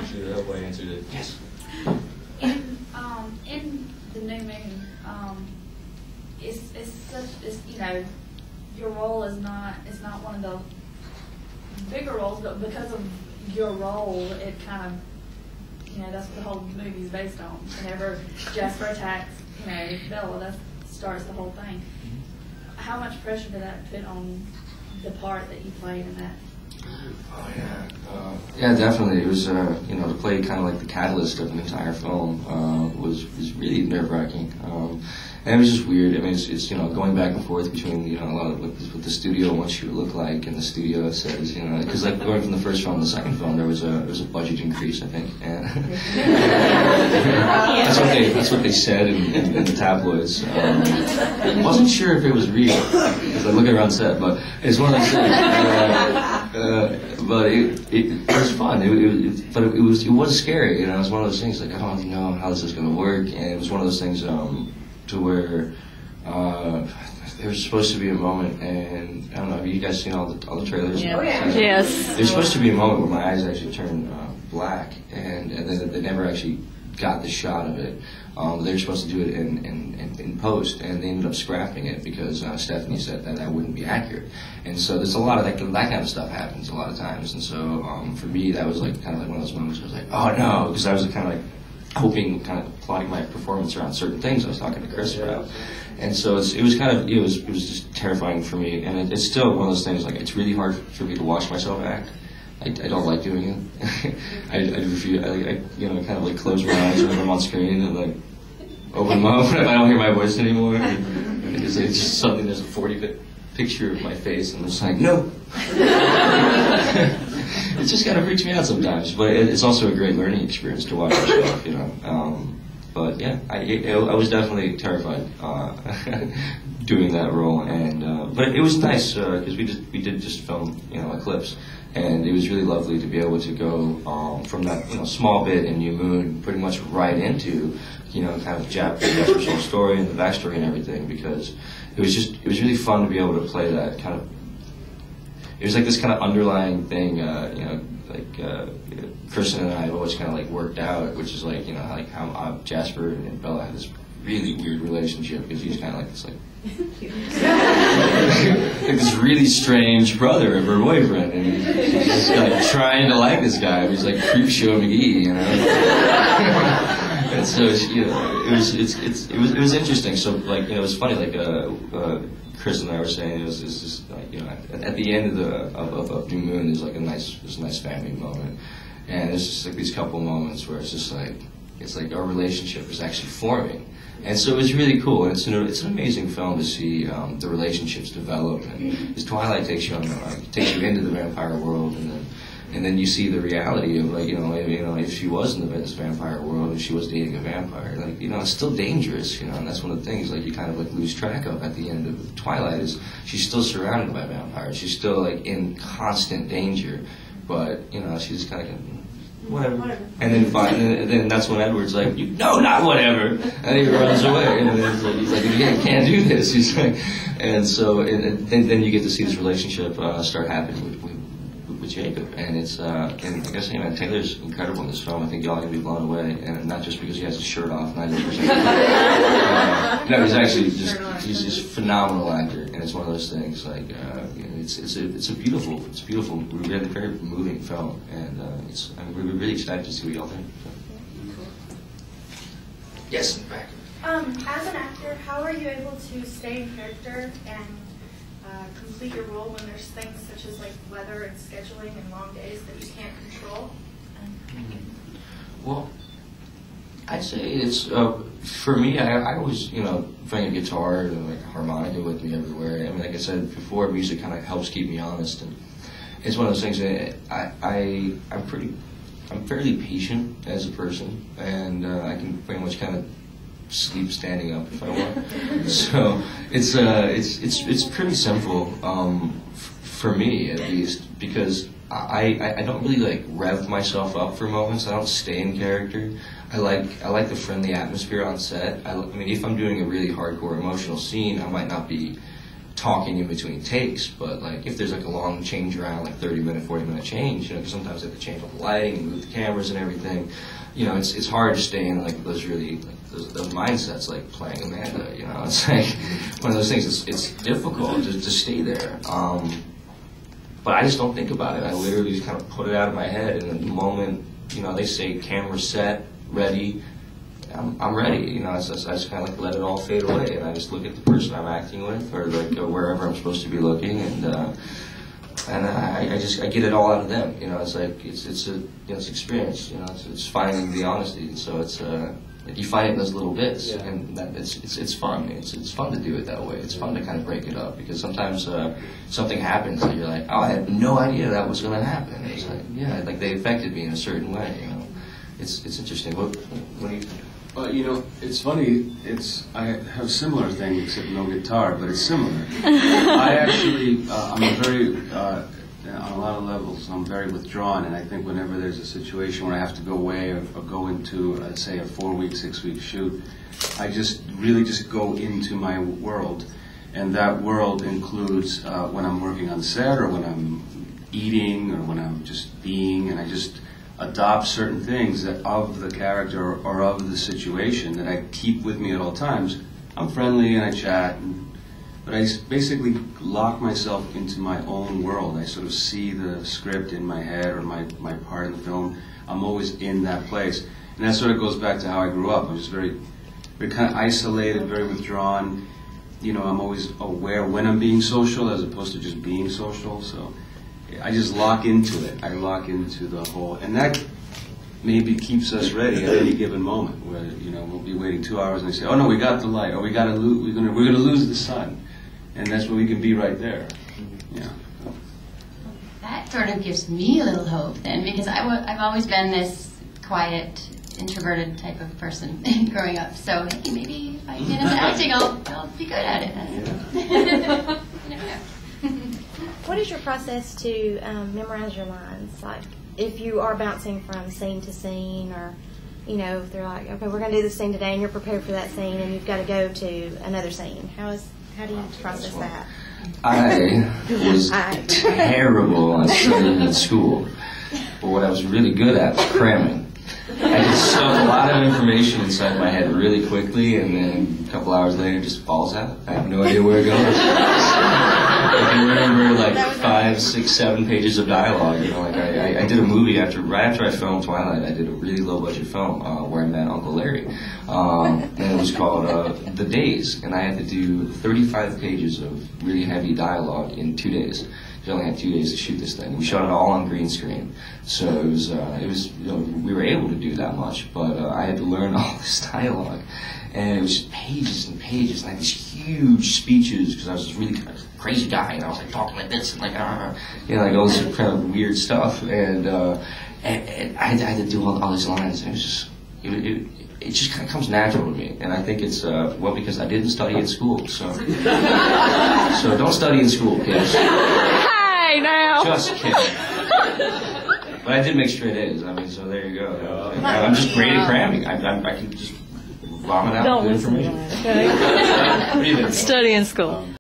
Sure, I hope I answered it. Yes. In the New Moon, it's you know, your role is not one of the bigger roles, but because of your role, it kind of, you know, that's what the whole movie is based on. Whenever Jasper attacks, you know, Bella, that starts the whole thing. How much pressure did that put on the part that you played in that? Oh yeah, definitely. It was you know, to play kind of like the catalyst of an entire film was really nerve-wracking, and it was just weird. I mean, it's you know, going back and forth between, you know, a lot of what the studio wants you to look like, and the studio says, you know, because like going from the first film to the second film, there was a budget increase, I think, and that's what they said in the tabloids. I wasn't sure if it was real because I look around set, but it's one of those things. But it was fun. But it was scary. You know, it was one of those things like, I don't really know how this is going to work, and it was one of those things to where there was supposed to be a moment, and I don't know, have you guys seen all the trailers? Yeah. Yes. There's supposed to be a moment where my eyes actually turned black, and then they never actually got the shot of it. They were supposed to do it in post, and they ended up scrapping it because Stephanie said that wouldn't be accurate. And so there's a lot of that kind of stuff happens a lot of times. And so for me, that was like kind of like one of those moments where I was like, oh no, because I was kind of like hoping, kind of plotting my performance around certain things I was talking to Chris about. And so it was just terrifying for me. And it's still one of those things, like, it's really hard for me to watch myself act. I don't like doing it. I you know, kind of like close my eyes when I'm on screen and like open them up if I don't hear my voice anymore. It's just something, there's a 40-bit picture of my face, and I'm just like, no. It just kind of freaks me out sometimes, but it's also a great learning experience to watch yourself, you know. But yeah, I was definitely terrified doing that role, and but it was nice because we did just film, you know, Eclipse. And it was really lovely to be able to go from that, you know, small bit in New Moon pretty much right into, you know, kind of Jasper's whole story and the backstory and everything, because it was really fun to be able to play that kind of, it was like this kind of underlying thing, you know, like Kristen and I have always kind of like worked out, which is like, you know, like how Jasper and Bella had this really weird relationship, because he's kind of like this like like this really strange brother of her boyfriend, and he's just like trying to like this guy. He's like creep show McGee, you know. And so you know, it was interesting. So like, you know, it was funny. Like Chris and I were saying, it was just like, you know, at the end of New Moon, there's like a nice family moment, and there's just like these couple moments where it's just like, it's like our relationship is actually forming. And so it was really cool, and it's an amazing film to see the relationships develop. And because Twilight takes you into the vampire world, and then you see the reality of, like, you know, if she was in this vampire world, if she was dating a vampire, like, you know, it's still dangerous, you know. And that's one of the things, like, you kind of like lose track of at the end of Twilight, is she's still surrounded by vampires, she's still like in constant danger, but you know, she's kind of whatever. And then that's when Edward's like, no, not whatever, and he runs away. And then he's like, you can't do this. He's like, and so and then you get to see this relationship start happening with Jacob, and it's and I guess, you know, Taylor's incredible in this film. I think y'all are gonna be blown away, and not just because he has his shirt off 90%. No, he's actually he's just a phenomenal actor, and it's one of those things like it's a beautiful, really very moving film, and we're really excited to see what y'all think. So. Yes, in fact. As an actor, how are you able to stay in character and complete your role when there's things such as like weather and scheduling and long days that you can't control? Well, I'd say it's for me. I always, you know, bring a guitar and like a harmonica with me everywhere. I mean, like I said before, music kind of helps keep me honest, and it's one of those things that I'm fairly patient as a person, and I can pretty much kind of sleep standing up if I want. So it's pretty simple for me, at least, because I don't really like rev myself up for moments. I don't stay in character. I like the friendly atmosphere on set. I mean, if I'm doing a really hardcore emotional scene, I might not be talking in between takes, but like if there's like a long change around, like 30-minute, 40-minute change, you know, 'cause sometimes they have to change all the lighting and move the cameras and everything. You know, it's hard to stay in like those really those mindsets, like playing Amanda. You know, it's like one of those things. It's difficult to stay there. But I just don't think about it. I literally just kind of put it out of my head, and at the moment, you know, they say camera set, ready. I'm ready, you know. I just kind of like let it all fade away, and I just look at the person I'm acting with, or like wherever I'm supposed to be looking, and I get it all out of them, you know. It's like it's experience, you know. It's finding the honesty, and so it's like you find it in those little bits, yeah. and that it's fun. It's fun to do it that way. It's fun to kind of break it up, because sometimes something happens and you're like, oh, I had no idea that was going to happen. It's like, yeah, like they affected me in a certain way, you know. It's interesting. What do you think? You know, it's funny. I have a similar thing, except no guitar, but it's similar. I actually, I'm very, on a lot of levels, I'm very withdrawn, and I think whenever there's a situation where I have to go away or go into, say, a 4-week, 6-week shoot, I just really just go into my world, and that world includes when I'm working on set, or when I'm eating, or when I'm just being, and I just adopt certain things that of the character or of the situation that I keep with me at all times. I'm friendly and I chat, but I basically lock myself into my own world. I sort of see the script in my head, or my part in the film. I'm always in that place. And that sort of goes back to how I grew up. I'm just very kind of isolated, very withdrawn. You know, I'm always aware when I'm being social as opposed to just being social. So I just lock into it. I lock into the whole, and that maybe keeps us ready at any given moment. Where, you know, we'll be waiting 2 hours and they say, "Oh no, we got the light," or we're gonna lose the sun, and that's where we can be right there. Yeah. That sort of gives me a little hope then, because I've always been this quiet, introverted type of person growing up. So maybe if I get into acting, I'll be good at it. Yeah. What is your process to memorize your lines? Like, if you are bouncing from scene to scene, or, you know, if they're like, okay, we're going to do this scene today, and you're prepared for that scene, and you've got to go to another scene. How do you process that? I was terrible at studying in school, but what I was really good at was cramming. I just stuff a lot of information inside my head really quickly, and then a couple hours later it just falls out. I have no idea where it goes. I can remember like 5, 6, 7 pages of dialogue. You know, like I did a movie right after I filmed Twilight. I did a really low budget film where I met Uncle Larry, and it was called The Days, and I had to do 35 pages of really heavy dialogue in 2 days. We only had 2 days to shoot this thing. We shot it all on green screen, so it was you know, we were able to do that much, but I had to learn all this dialogue, and it was just pages and pages, and I had these huge speeches because I was this really kind of crazy guy, and I was like talking like this, and like you know, like all this kind of weird stuff, and I had to do all these lines, and it was just it just kind of comes natural to me, and I think it's well, because I didn't study at school, so so don't study in school, kids. Hey now. Just kidding. But I did make straight A's. I mean, so there you go. I'm just great at cramming. I can just vomit out the information. Study in school.